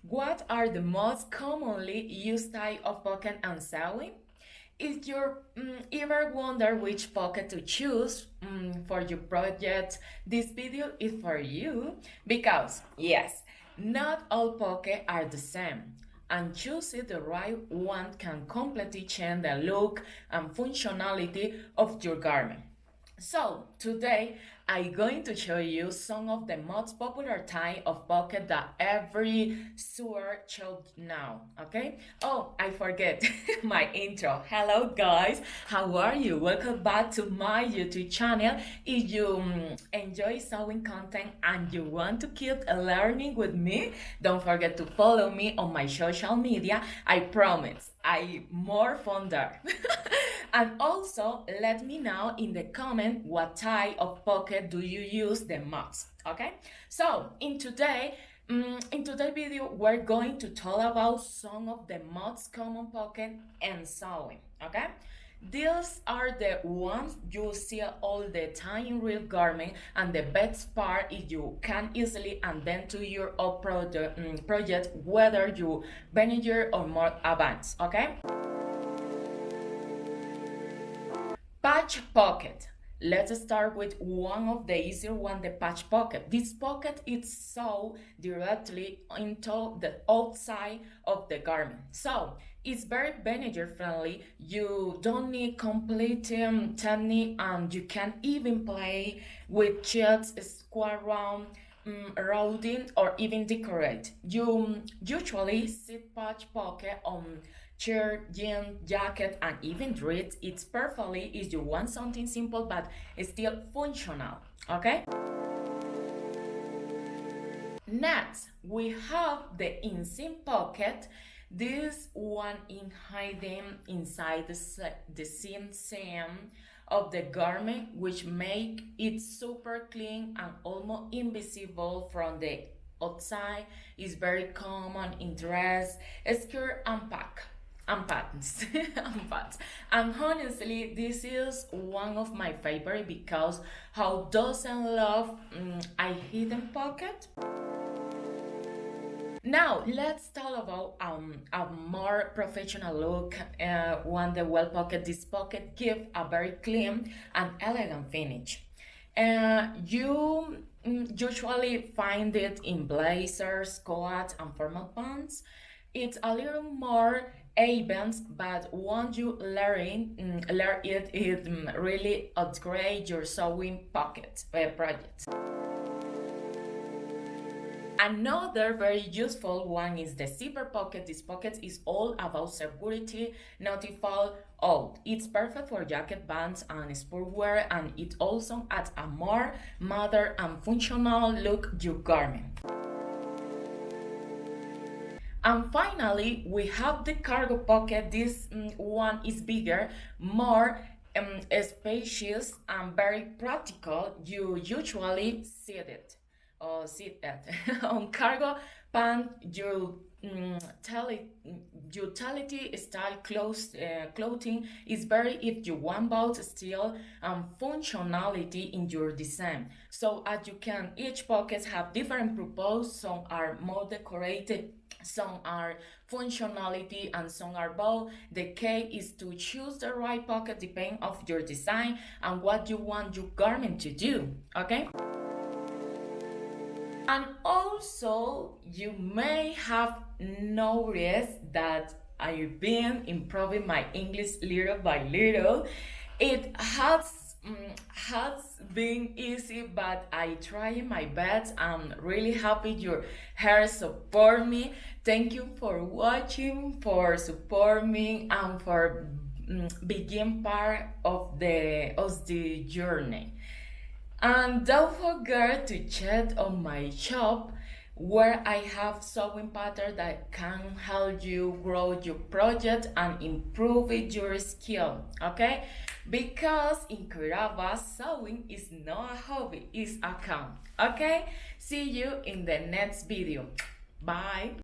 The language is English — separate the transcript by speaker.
Speaker 1: What are the most commonly used type of pocket and sewing? If you ever wonder which pocket to choose for your project, this video is for you because, yes, not all pockets are the same, and choosing the right one can completely change the look and functionality of your garment. So today I'm going to show you some of the most popular type of pocket that every sewer should know. Okay? Oh, I forget my intro. Hello guys, how are you? Welcome back to my YouTube channel. If you enjoy sewing content and you want to keep learning with me, don't forget to follow me on my social media. I promise I more fun there. And also let me know in the comment what type of pocket do you use the most. Okay, so in today's video we're going to talk about some of the most common pocket and sewing. Okay, these are the ones you see all the time in real garment, and the best part is you can easily adapt to your own project, whether you beginner or more advanced. Okay. Patch pocket. Let's start with one of the easier one, the patch pocket. This pocket is sewed directly into the outside of the garment. So it's very beginner friendly. You don't need complete technique, and you can even play with sheets, square round, routing, or even decorate. You usually see patch pocket on shirt, jeans, jacket, and even dress. It's perfectly if you want something simple but still functional. Okay? Next, we have the inseam pocket. This one in hiding inside the seam of the garment, which make it super clean and almost invisible from the outside. Is very common in dress, skirt, and patterns. And pants. And honestly, this is one of my favorite because how doesn't love a hidden pocket? Now let's talk about a more professional look. One the well pocket. This pocket give a very clean and elegant finish. You usually find it in blazers, coats, and formal pants. It's a little more events, but once you learn it, it really upgrade your sewing pocket project. Another very useful one is the zipper pocket. This pocket is all about security, not to fall out. It's perfect for jacket bands and sportswear, and it also adds a more modern and functional look to your garment. And finally, we have the cargo pocket. This one is bigger, more spacious, and very practical. You usually see it on cargo pants. Your utility style clothing is very if you want both style and functionality in your design. So as you can, each pocket have different purpose. Some are more decorated, some are functionality, and some are both. The key is to choose the right pocket depending of your design and what you want your garment to do. Okay. And also, you may have noticed that I've been improving my English little by little. It has been easy, but I try my best. I'm really happy your hair support me. Thank you for watching, for support me, and for being part of the journey. And don't forget to check on my shop where I have sewing patterns that can help you grow your project and improve your skill. Okay? Because in Curaba, sewing is not a hobby, it's a camp. Okay? See you in the next video. Bye.